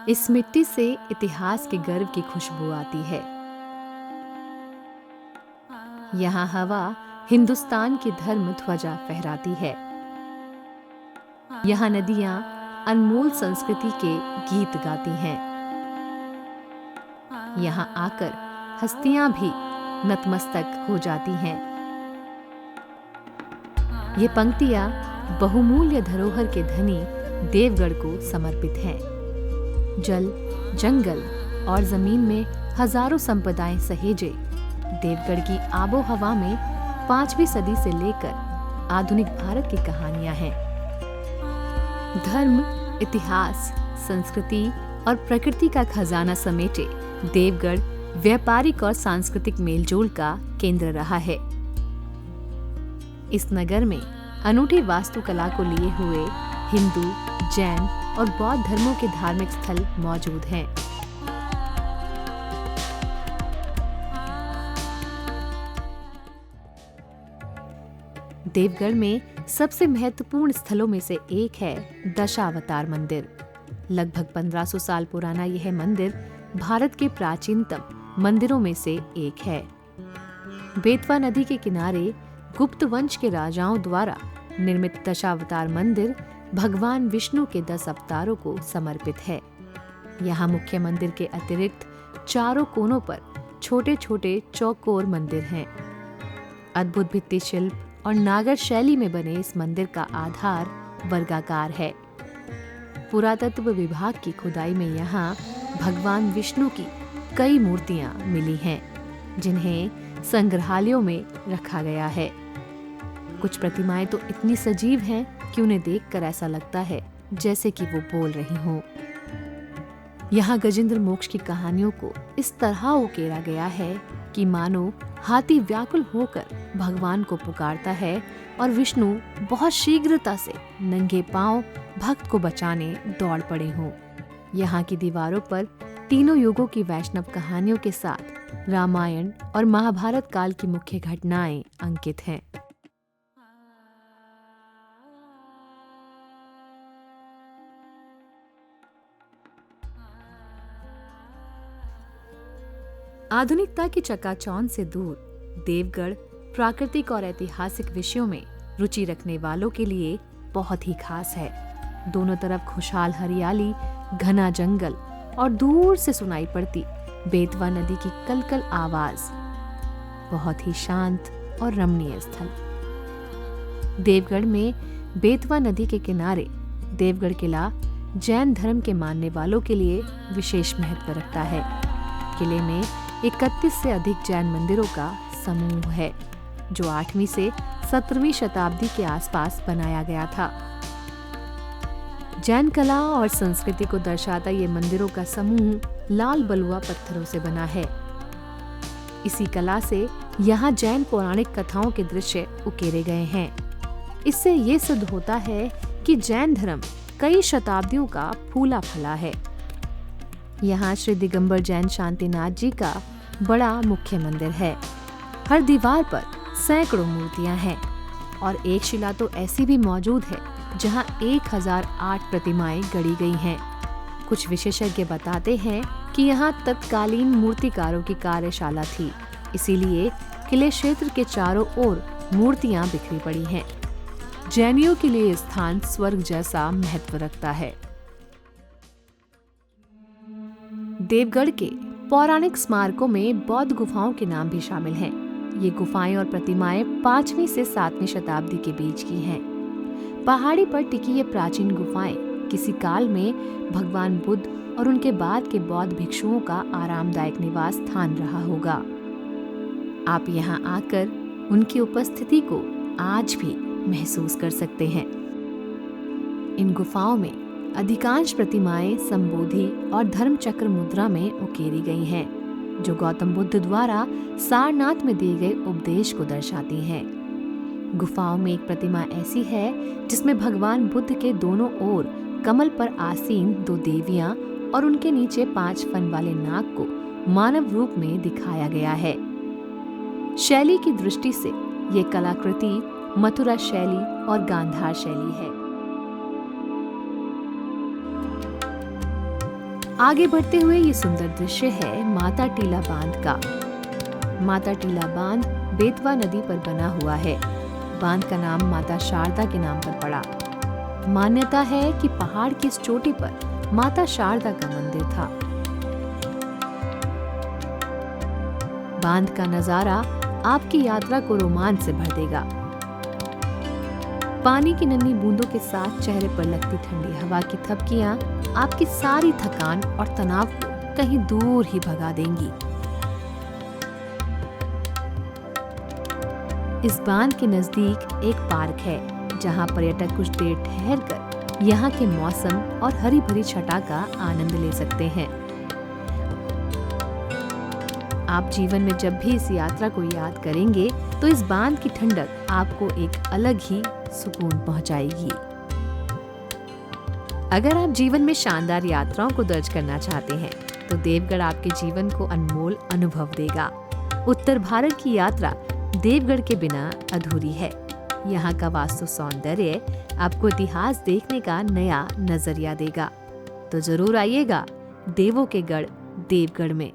इस मिट्टी से इतिहास के गर्व की खुशबू आती है। यहाँ हवा हिंदुस्तान की धर्म ध्वजा फहराती है। यहाँ नदियाँ अनमोल संस्कृति के गीत गाती हैं। यहाँ आकर हस्तियां भी नतमस्तक हो जाती हैं। ये पंक्तियां बहुमूल्य धरोहर के धनी देवगढ़ को समर्पित हैं। जल, जंगल और जमीन में हजारों संपदाएं सहेजे देवगढ़ की आबो हवा में 5वीं सदी से लेकर आधुनिक भारत की कहानियां हैं। धर्म, इतिहास, संस्कृति और प्रकृति का खजाना समेटे देवगढ़ व्यापारिक और सांस्कृतिक मेलजोल का केंद्र रहा है। इस नगर में अनूठी वास्तुकला को लिए हुए हिंदू, जैन और बौद्ध धर्मों के धार्मिक स्थल मौजूद हैं। देवगढ़ में सबसे महत्वपूर्ण स्थलों में से एक है दशावतार मंदिर। लगभग 1500 साल पुराना यह मंदिर भारत के प्राचीनतम मंदिरों में से एक है। बेतवा नदी के किनारे गुप्त वंश के राजाओं द्वारा निर्मित दशावतार मंदिर भगवान विष्णु के 10 अवतारों को समर्पित है। यहाँ मुख्य मंदिर के अतिरिक्त चारों कोनों पर छोटे छोटे चौकोर मंदिर हैं। अद्भुत भित्ति शिल्प और नागर शैली में बने इस मंदिर का आधार वर्गाकार है। पुरातत्व विभाग की खुदाई में यहाँ भगवान विष्णु की कई मूर्तियां मिली हैं, जिन्हें संग्रहालयों में रखा गया है। कुछ प्रतिमाएं तो इतनी सजीव हैं कि उन्हें देखकर ऐसा लगता है जैसे कि वो बोल रही हों। यहाँ गजेंद्र मोक्ष की कहानियों को इस तरह उकेरा गया है कि मानो हाथी व्याकुल होकर भगवान को पुकारता है और विष्णु बहुत शीघ्रता से नंगे पांव भक्त को बचाने दौड़ पड़े हों। यहाँ की दीवारों पर तीनों युगों की वैष्णव कहानियों के साथ रामायण और महाभारत काल की मुख्य घटनाएं अंकित हैं। आधुनिकता की चकाचौंध से दूर देवगढ़ प्राकृतिक और ऐतिहासिक विषयों में रुचि रखने वालों के लिए बहुत ही खास है। दोनों तरफ खुशहाल हरियाली, घना जंगल और दूर से सुनाई पड़ती बेतवा नदी की कलकल आवाज। बहुत ही शांत और रमणीय स्थल। देवगढ़ में बेतवा नदी के किनारे देवगढ़ किला जैन धर्म के मानने वालों के लिए विशेष महत्व रखता है। किले में 31 से अधिक जैन मंदिरों का समूह है, जो 8वीं से 17वीं शताब्दी के आसपास बनाया गया था। जैन कला और संस्कृति को दर्शाता ये मंदिरों का समूह लाल बलुआ पत्थरों से बना है। इसी कला से यहाँ जैन पौराणिक कथाओं के दृश्य उकेरे गए हैं। इससे ये सिद्ध होता है कि जैन धर्म कई शताब्दियों का फूला फला है। यहाँ श्री दिगंबर जैन शांतिनाथ जी का बड़ा मुख्य मंदिर है। हर दीवार पर सैकड़ों मूर्तियां हैं और एक शिला तो ऐसी भी मौजूद है जहां 1008 प्रतिमाएं गढ़ी गई हैं। कुछ विशेषज्ञ बताते हैं कि यहाँ तत्कालीन मूर्तिकारों की कार्यशाला थी, इसीलिए किले क्षेत्र के चारों ओर मूर्तियां बिखरी पड़ी हैं। जैनियों के लिए स्थान स्वर्ग जैसा महत्व रखता है। देवगढ़ के पौराणिक स्मारकों में बौद्ध गुफाओं के नाम भी शामिल हैं। ये गुफाएं और प्रतिमाएं 5वीं से 7वीं शताब्दी के बीच की हैं। पहाड़ी पर टिकी ये प्राचीन गुफाएं किसी काल में भगवान बुद्ध और उनके बाद के बौद्ध भिक्षुओं का आरामदायक निवास स्थान रहा होगा। आप यहाँ आकर उनकी उपस्थिति को आज भी महसूस कर सकते हैं। इन गुफाओं में अधिकांश प्रतिमाएं संबोधि और धर्म चक्र मुद्रा में उकेरी गई हैं, जो गौतम बुद्ध द्वारा सारनाथ में दिए गए उपदेश को दर्शाती हैं। गुफाओं में एक प्रतिमा ऐसी है जिसमें भगवान बुद्ध के दोनों ओर कमल पर आसीन 2 देवियां और उनके नीचे 5 फन वाले नाग को मानव रूप में दिखाया गया है। शैली की दृष्टि से ये कलाकृति मथुरा शैली और गांधार शैली है। आगे बढ़ते हुए ये सुंदर दृश्य है माता टीला बांध का। माता टीला बांध बेतवा नदी पर बना हुआ है। बांध का नाम माता शारदा के नाम पर पड़ा। मान्यता है कि पहाड़ की इस चोटी पर माता शारदा का मंदिर था। बांध का नजारा आपकी यात्रा को रोमांच से भर देगा। पानी की नन्ही बूंदों के साथ चेहरे पर लगती ठंडी हवा की थपकियां आपकी सारी थकान और तनाव को कहीं दूर ही भगा देंगी। इस बांध के नजदीक एक पार्क है जहां पर्यटक कुछ देर ठहरकर यहाँ के मौसम और हरी भरी छटा का आनंद ले सकते हैं। आप जीवन में जब भी इस यात्रा को याद करेंगे तो इस बांध की ठंडक आपको एक अलग ही सुकून पहुंचाएगी। अगर आप जीवन में शानदार यात्राओं को दर्ज करना चाहते हैं तो देवगढ़ आपके जीवन को अनमोल अनुभव देगा। उत्तर भारत की यात्रा देवगढ़ के बिना अधूरी है। यहाँ का वास्तु सौंदर्य आपको इतिहास देखने का नया नजरिया देगा। तो जरूर आइएगा देवों के गढ़ देवगढ़ में।